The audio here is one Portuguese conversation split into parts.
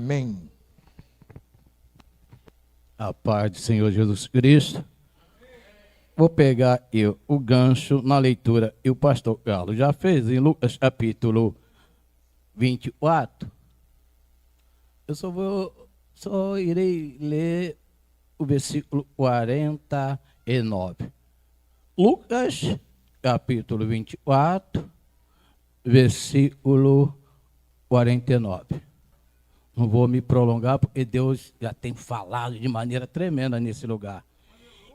Amém. A paz do Senhor Jesus Cristo. Vou pegar o gancho na leitura, e o pastor Carlos já fez em Lucas capítulo 24. Eu só irei ler o versículo 49. Lucas capítulo 24, versículo 49. Não vou me prolongar, porque Deus já tem falado de maneira tremenda nesse lugar.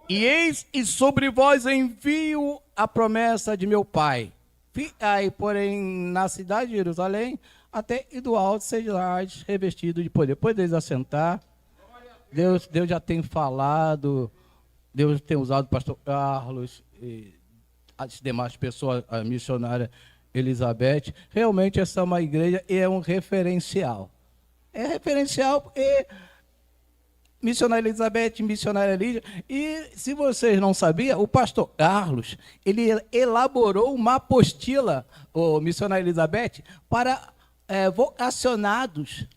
E eis, e sobre vós envio a promessa de meu Pai. Ficai, porém, na cidade de Jerusalém, até e do alto sejais revestidos de poder. Podeis assentar. Deus já tem falado, Deus tem usado o pastor Carlos e as demais pessoas, a missionária Elizabeth. Realmente essa é uma igreja e é um referencial. É referencial porque missionária Elizabeth, missionária Lídia, e se vocês não sabiam, o pastor Carlos, ele elaborou uma apostila, o missionária Elizabeth, para vocacionados,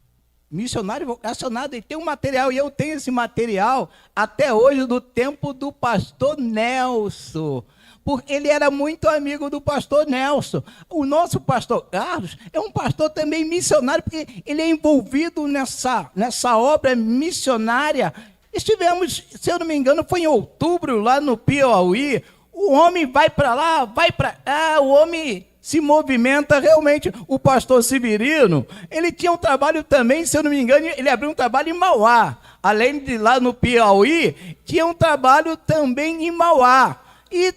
missionário vocacionado, ele tem um material, e eu tenho esse material até hoje do tempo do pastor Nelson, porque ele era muito amigo do pastor Nelson. O nosso pastor Carlos é um pastor também missionário, porque ele é envolvido nessa obra missionária. Estivemos, se eu não me engano, foi em outubro, lá no Piauí. O homem vai para lá, vai para cá, o homem se movimenta realmente. O pastor Severino, ele tinha um trabalho também, se eu não me engano, ele abriu um trabalho em Mauá. Além de lá no Piauí, tinha um trabalho também em Mauá. E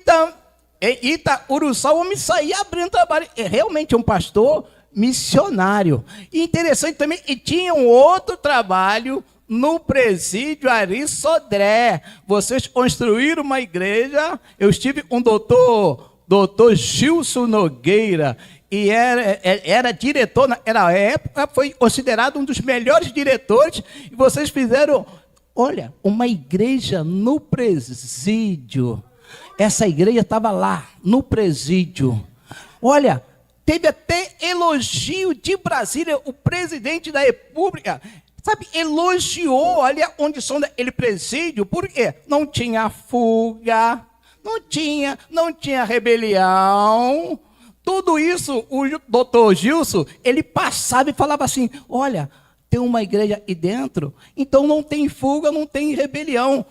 Itaúruçá, o homem saía abrindo trabalho. É realmente um pastor missionário. E interessante também, e tinha um outro trabalho no presídio Ari Sodré. Vocês construíram uma igreja. Eu estive com o doutor Gilson Nogueira, e era diretor, na época foi considerado um dos melhores diretores, e vocês fizeram, olha, uma igreja no presídio. Essa igreja estava lá, no presídio. Olha, teve até elogio de Brasília, o presidente da República, sabe, elogiou, olha, onde são aquele presídio, porque não tinha fuga, não tinha rebelião. Tudo isso, o doutor Gilson, ele passava e falava assim, olha, tem uma igreja aqui dentro, então não tem fuga, não tem rebelião.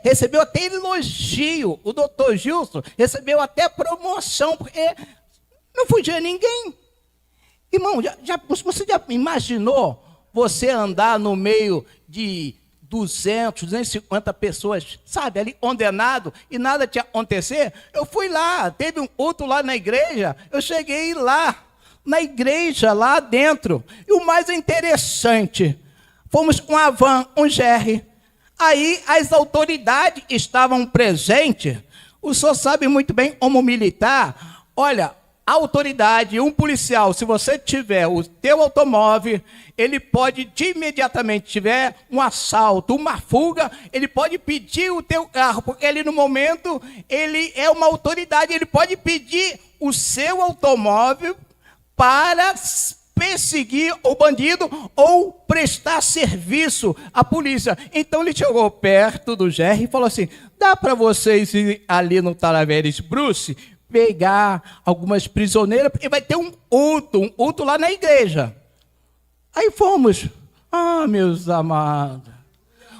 Recebeu até elogio. O doutor Gilson recebeu até promoção, porque não fugia ninguém. Irmão, você já imaginou você andar no meio de 250 pessoas, sabe, ali condenado, e nada te acontecer? Eu fui lá, teve um culto lá na igreja, eu cheguei lá, na igreja, lá dentro. E o mais interessante, fomos com a van, um GR. Aí as autoridades estavam presentes. O senhor sabe muito bem como militar. Olha, a autoridade, um policial, se você tiver o teu automóvel, ele pode imediatamente, tiver um assalto, uma fuga, ele pode pedir o teu carro, porque ele no momento, ele é uma autoridade, ele pode pedir o seu automóvel para perseguir o bandido ou prestar serviço à polícia. Então ele chegou perto do GR e falou assim, dá para vocês ir ali no Taraveres Bruce, pegar algumas prisioneiras, porque vai ter um culto lá na igreja. Aí fomos. Meus amados,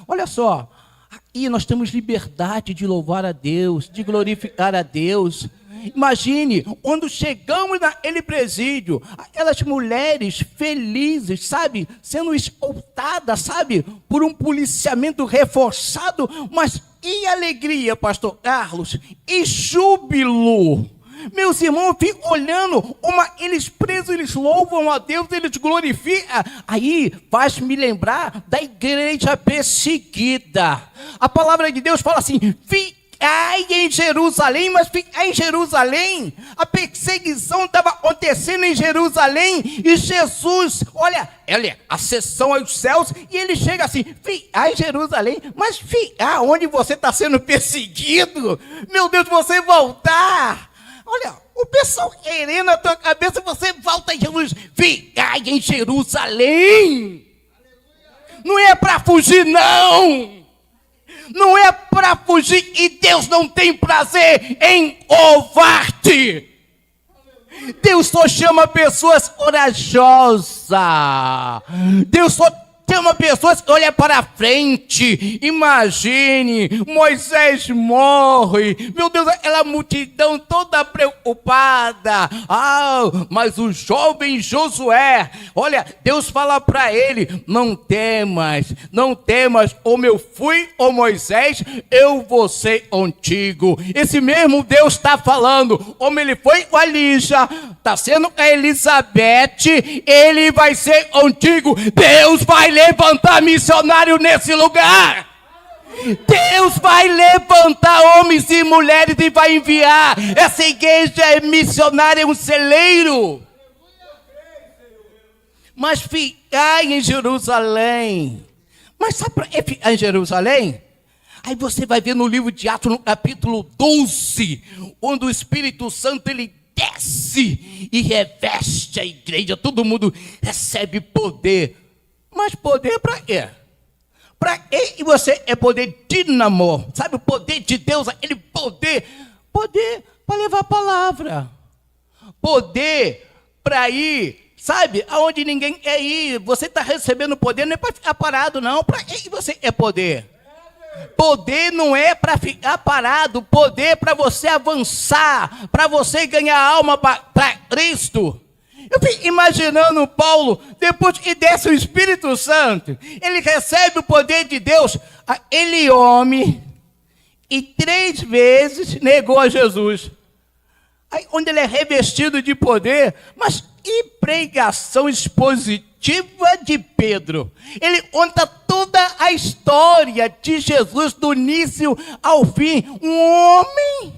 olha só, aqui nós temos liberdade de louvar a Deus, de glorificar a Deus. Imagine, quando chegamos naquele presídio, aquelas mulheres felizes, sabe, sendo escoltadas, sabe, por um policiamento reforçado, mas que alegria, pastor Carlos, e júbilo. Meus irmãos, ficam olhando como eles presos, eles louvam a Deus, eles glorificam. Aí faz-me lembrar da igreja perseguida. A palavra de Deus fala assim, ficai em Jerusalém, mas ficai em Jerusalém. A perseguição estava acontecendo em Jerusalém, e Jesus, olha, ascensão aos céus, e ele chega assim, ficai em Jerusalém, mas ficai onde você está sendo perseguido. Meu Deus, você voltar. Olha, o pessoal querendo a tua cabeça, você volta em Jesus, ficai em Jerusalém. Não é para fugir, não. Não é para fugir, e Deus não tem prazer em covarde. Deus só chama pessoas corajosas. Deus só chama pessoas que olham para frente. Imagine, Moisés morre. Meu Deus, aquela multidão toda preocupada. Mas o jovem Josué, olha, Deus fala para ele: não temas, não temas, como eu fui, ô Moisés, eu vou ser contigo. Esse mesmo Deus está falando, como ele foi com a Lígia, está sendo com a Elizabeth, ele vai ser contigo. Deus vai levantar missionário nesse lugar. Deus vai levantar homens e mulheres e vai enviar. Essa igreja é missionária, é um celeiro. Mas ficar em Jerusalém. Mas sabe para que ficar em Jerusalém? Aí você vai ver no livro de Atos, no capítulo 12, onde o Espírito Santo ele desce e reveste a igreja. Todo mundo recebe poder. Mas poder para quê? Para quê você é poder dínamo? Sabe o poder de Deus? Aquele poder para levar a palavra. Poder para ir, sabe, aonde ninguém quer ir. Você está recebendo poder, não é para ficar parado, não. Para que você é poder? Poder não é para ficar parado. Poder é para você avançar, para você ganhar alma para Cristo. Eu fico imaginando Paulo, depois que desce o Espírito Santo, ele recebe o poder de Deus. Aquele homem, e 3 vezes negou a Jesus. Aí, onde ele é revestido de poder, mas que pregação expositiva de Pedro. Ele conta toda a história de Jesus, do início ao fim. Um homem,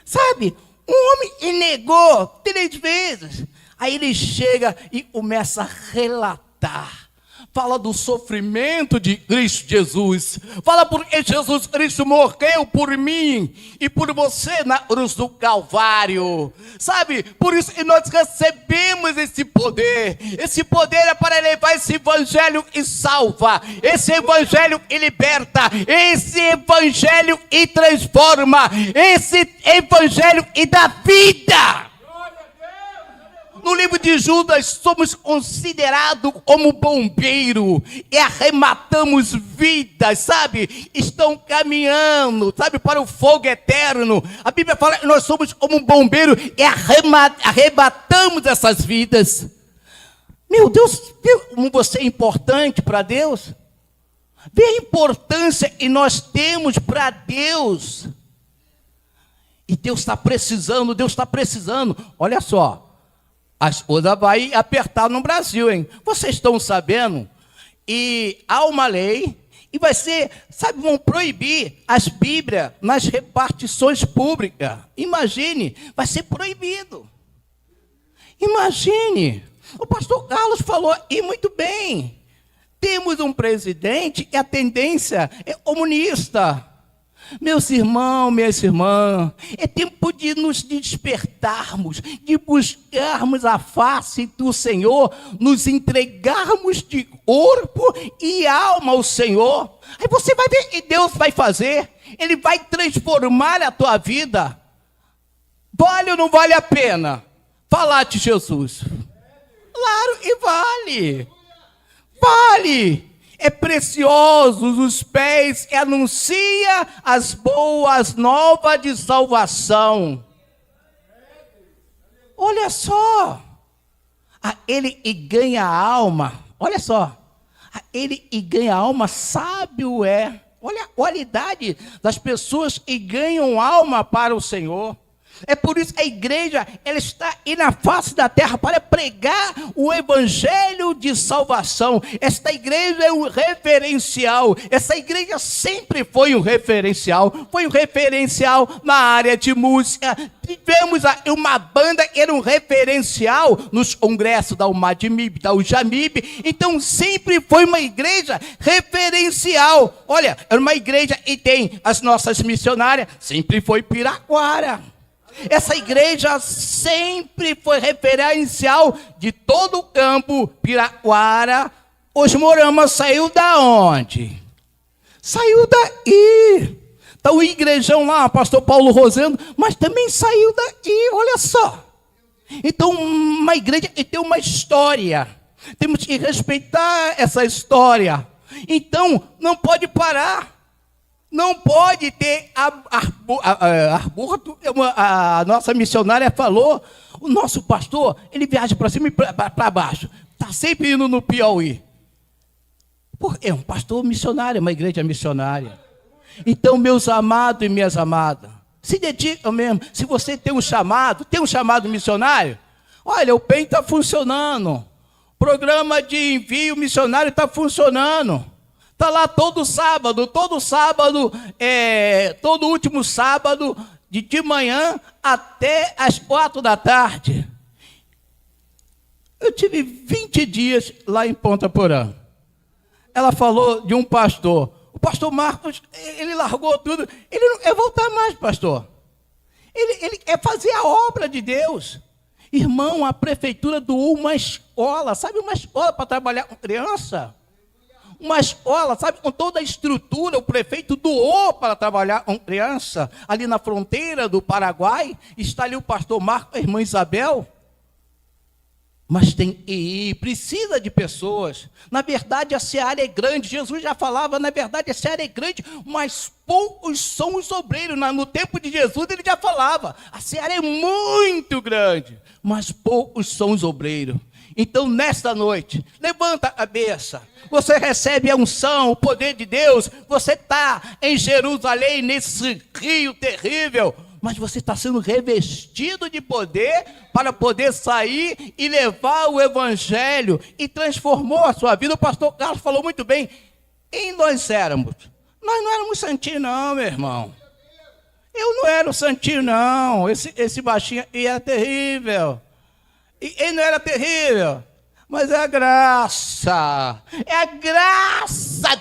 sabe, um homem que negou 3 vezes. Aí ele chega e começa a relatar. Fala do sofrimento de Cristo Jesus. Fala porque Jesus Cristo morreu por mim e por você na cruz do Calvário. Sabe? Por isso que nós recebemos esse poder. Esse poder é para levar esse evangelho e salva. Esse evangelho que liberta. Esse evangelho que transforma. Esse evangelho que dá vida. No livro de Judas, somos considerados como bombeiro e arrematamos vidas, sabe? Estão caminhando, sabe, para o fogo eterno. A Bíblia fala que nós somos como um bombeiro e arrebatamos essas vidas. Meu Deus, viu como você é importante para Deus? Vê a importância que nós temos para Deus. E Deus está precisando, Olha só. A coisa vai apertar no Brasil, hein? Vocês estão sabendo? E há uma lei, e vai ser, sabe, vão proibir as Bíblias nas repartições públicas. Imagine, vai ser proibido. Imagine. O pastor Carlos falou, e muito bem, temos um presidente e a tendência é comunista. Meus irmãos, minhas irmãs, é tempo de nos despertarmos, de buscarmos a face do Senhor, nos entregarmos de corpo e alma ao Senhor. Aí você vai ver o que Deus vai fazer. Ele vai transformar a tua vida. Vale ou não vale a pena falar de Jesus? Claro que vale. Vale. É precioso os pés que anuncia as boas novas de salvação. Olha só. Ele que ganha a alma. Olha só. Ele que ganha a alma, sábio é. Olha a qualidade das pessoas que ganham alma para o Senhor. É por isso que a igreja ela está aí na face da terra para pregar o evangelho de salvação. Esta igreja é um referencial. Essa igreja sempre foi um referencial. Foi um referencial na área de música. Tivemos uma banda que era um referencial nos congressos da UMADMIB, da UJAMIB. Então sempre foi uma igreja referencial. Olha, era uma igreja e tem as nossas missionárias. Sempre foi Piraquara. Essa igreja sempre foi referencial de todo o campo, Piraquara, Os Moramas saiu da onde? Saiu daí. Está o igrejão lá, pastor Paulo Rosendo, mas também saiu daí, olha só. Então, uma igreja tem uma história. Temos que respeitar essa história. Então, não pode parar. Não pode ter aborto. A nossa missionária falou, o nosso pastor, ele viaja para cima e para baixo. Está sempre indo no Piauí. É um pastor missionário, uma igreja missionária. Então, meus amados e minhas amadas, se dedicam mesmo. Se você tem um chamado missionário, olha, o PEN está funcionando. Programa de envio missionário está funcionando. Está lá todo sábado, todo último sábado, de manhã até as 4 da tarde. Eu tive 20 dias lá em Ponta Porã. Ela falou de um pastor. O pastor Marcos, ele largou tudo. Ele não quer voltar mais, pastor. Ele quer fazer a obra de Deus. Irmão, a prefeitura doou uma escola. Sabe, uma escola para trabalhar com criança? Uma escola, sabe, com toda a estrutura. O prefeito doou para trabalhar com criança. Ali na fronteira do Paraguai, está ali o pastor Marcos, a irmã Isabel. Mas precisa de pessoas. Na verdade, a seara é grande. Jesus já falava, na verdade, a seara é grande, mas poucos são os obreiros. No tempo de Jesus, ele já falava, a seara é muito grande, mas poucos são os obreiros. Então, nesta noite, levanta a cabeça. Você recebe a unção, o poder de Deus. Você está em Jerusalém, nesse rio terrível, mas você está sendo revestido de poder para poder sair e levar o evangelho, e transformou a sua vida. O pastor Carlos falou muito bem. E nós não éramos santinhos não, meu irmão. Eu não era o santinho não. Esse baixinho aí era terrível. E ele não era terrível, mas é a graça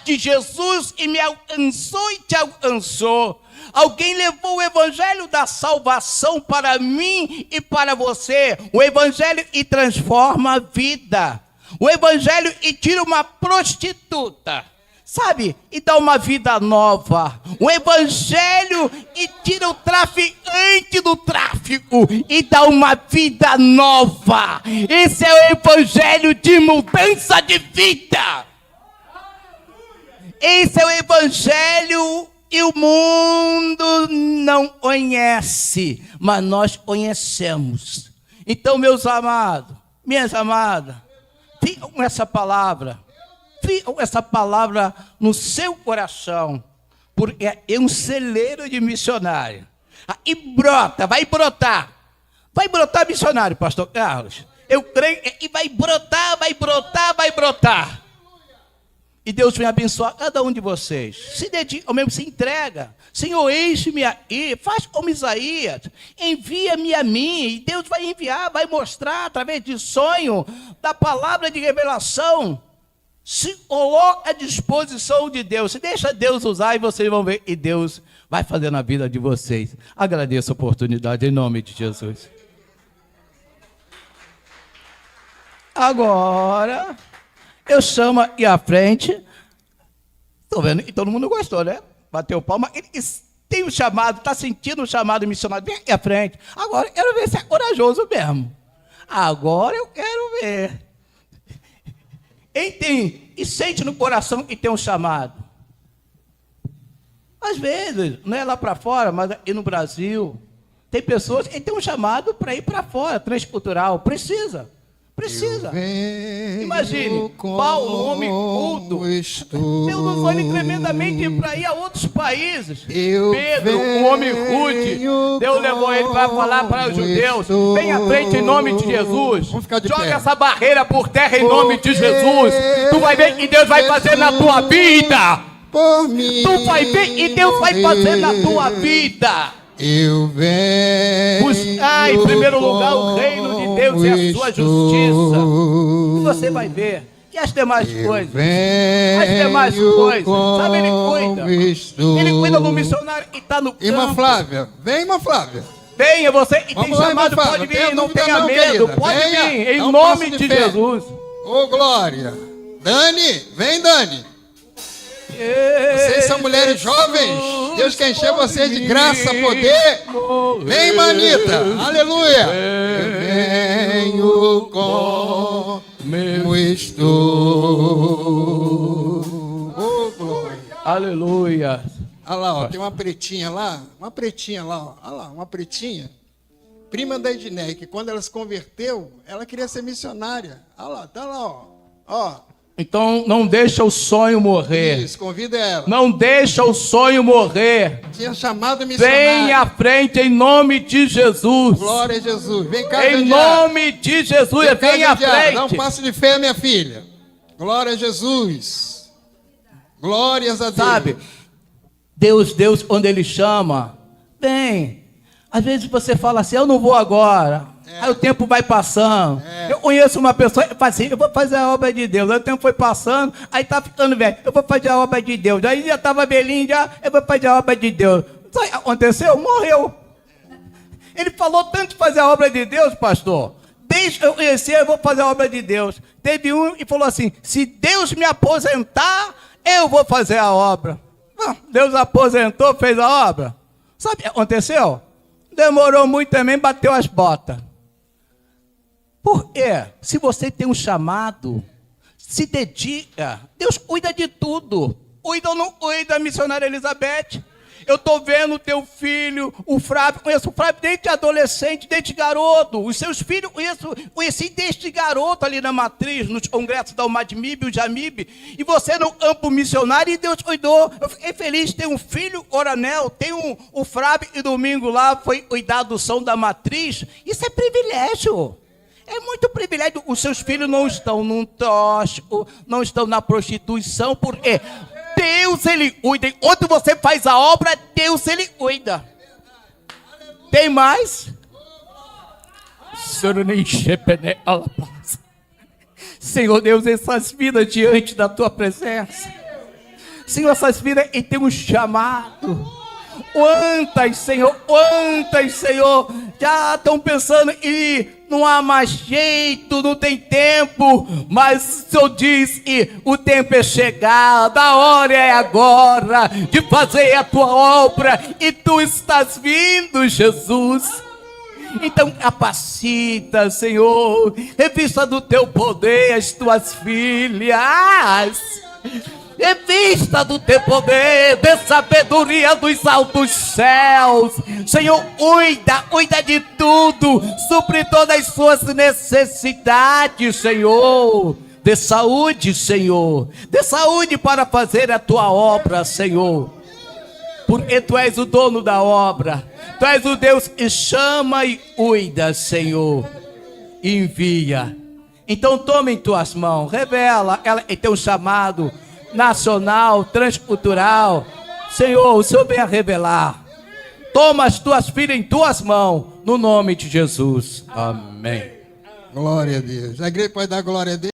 de Jesus que me alcançou e te alcançou. Alguém levou o evangelho da salvação para mim e para você. O evangelho que transforma a vida. O evangelho que tira uma prostituta, sabe, e dá uma vida nova. O evangelho que tira o traficante do tráfico e dá uma vida nova. Esse é o evangelho de mudança de vida. Esse é o evangelho que o mundo não conhece, mas nós conhecemos. Então, meus amados, minhas amadas, fiquem com essa palavra. Fiquem essa palavra no seu coração, porque é um celeiro de missionário. E vai brotar missionário, pastor Carlos. Eu creio que vai brotar. E Deus vai abençoar cada um de vocês. Se dedica, ou mesmo se entrega. Senhor, enche-me aí, faz como Isaías, envia-me a mim. E Deus vai enviar, vai mostrar através de sonho, da palavra de revelação. Se coloca à disposição de Deus, se deixa Deus usar, e vocês vão ver, e Deus vai fazer na vida de vocês. Agradeço a oportunidade em nome de Jesus. Agora, eu chamo aqui à frente. Estou vendo que todo mundo gostou, né? Bateu palma. Ele tem um chamado, está sentindo um chamado missionário. Vem aqui à frente. Agora eu quero ver se é corajoso mesmo. Agora eu quero ver. Quem tem e sente no coração que tem um chamado? Às vezes, não é lá para fora, mas aqui no Brasil, tem pessoas que têm um chamado para ir para fora, transcultural. Precisa. Imagine, Paulo, homem culto, Deus usou ele tremendamente para ir a outros países. Pedro, um homem rude, Deus levou ele para falar para os judeus. Vem à frente em nome de Jesus. Joga essa barreira por terra em nome de Jesus. Tu vai ver que Deus vai fazer na tua vida. Tu vai ver que Deus vai fazer na tua vida. Eu venho buscar em primeiro lugar o reino de Deus e a sua justiça. E você vai ver. E as demais coisas? Sabe, ele cuida. Ele cuida do missionário que está no campo. Irmã Flávia, vem, irmã Flávia. Venha, você que tem chamado, pode vir, não tenha medo. Pode vir, em nome de Jesus. Ô, glória. Dani, vem, Dani. Vocês são mulheres jovens. Deus quer encher vocês de graça, poder. Vem, manita. Aleluia. Eu venho como estou. Oh, glória. Aleluia. Olha lá, ó, tem uma pretinha lá. Uma pretinha lá, ó. Olha lá, uma pretinha. Prima da Edneia, que quando ela se converteu, ela queria ser missionária. Olha lá, tá lá, ó. Ó. Então não deixa o sonho morrer. Isso, convida ela. Não deixa o sonho morrer. Tinha chamado missionária. Vem à frente em nome de Jesus. Glória a Jesus. Vem cá, Em nome de Jesus, vem à frente. Dá um passo de fé, minha filha. Glória a Jesus. Glórias a Deus. Sabe, Deus, quando Ele chama, vem. Às vezes você fala assim, eu não vou agora. Aí o tempo vai passando. Eu conheço uma pessoa que fala assim, eu vou fazer a obra de Deus. Aí o tempo foi passando, aí tá ficando velho. Eu vou fazer a obra de Deus. Aí já estava velhinho, eu vou fazer a obra de Deus. Sabe o que aconteceu? Morreu. Ele falou tanto de fazer a obra de Deus, pastor. Deixa eu conhecer, eu vou fazer a obra de Deus. Teve um e falou assim, se Deus me aposentar, eu vou fazer a obra. Deus aposentou, fez a obra. Sabe o que aconteceu? Demorou muito também, bateu as botas. Por quê? Se você tem um chamado, se dedica, Deus cuida de tudo. Cuida ou não cuida, missionária Elizabeth? Eu estou vendo o teu filho, o Flávio, conheço o Flávio desde adolescente, desde garoto. Os seus filhos conheci desde garoto ali na matriz, nos congressos da UMADMIB, o JAMIB. E você no campo missionário e Deus cuidou. Eu fiquei feliz de ter um filho, coronel, tem o Flávio e domingo lá foi cuidar do som da matriz. Isso é privilégio. É muito privilégio. Os seus filhos não estão num tóxico, não estão na prostituição, porque Deus, Ele cuida. Enquanto você faz a obra, Deus, Ele cuida. Tem mais? Senhor Deus, essas vidas diante da Tua presença. Senhor, essas vidas em têm um chamado. Quantas, Senhor, já estão pensando e não há mais jeito, não tem tempo, mas o Senhor diz que o tempo é chegado, a hora é agora de fazer a tua obra e tu estás vindo, Jesus. Então capacita, Senhor, revista do teu poder as tuas filhas. Revista do teu poder, de sabedoria dos altos céus. Senhor, cuida de tudo, supre todas as suas necessidades, Senhor. De saúde, Senhor. De saúde para fazer a tua obra, Senhor. Porque tu és o dono da obra. Tu és o Deus que chama e cuida, Senhor. Envia. Então toma em tuas mãos, revela, ela tem um chamado nacional, transcultural. Senhor, o Senhor vem a revelar. Toma as tuas filhas em tuas mãos, no nome de Jesus. Amém. Glória a Deus. A igreja pode dar glória a Deus.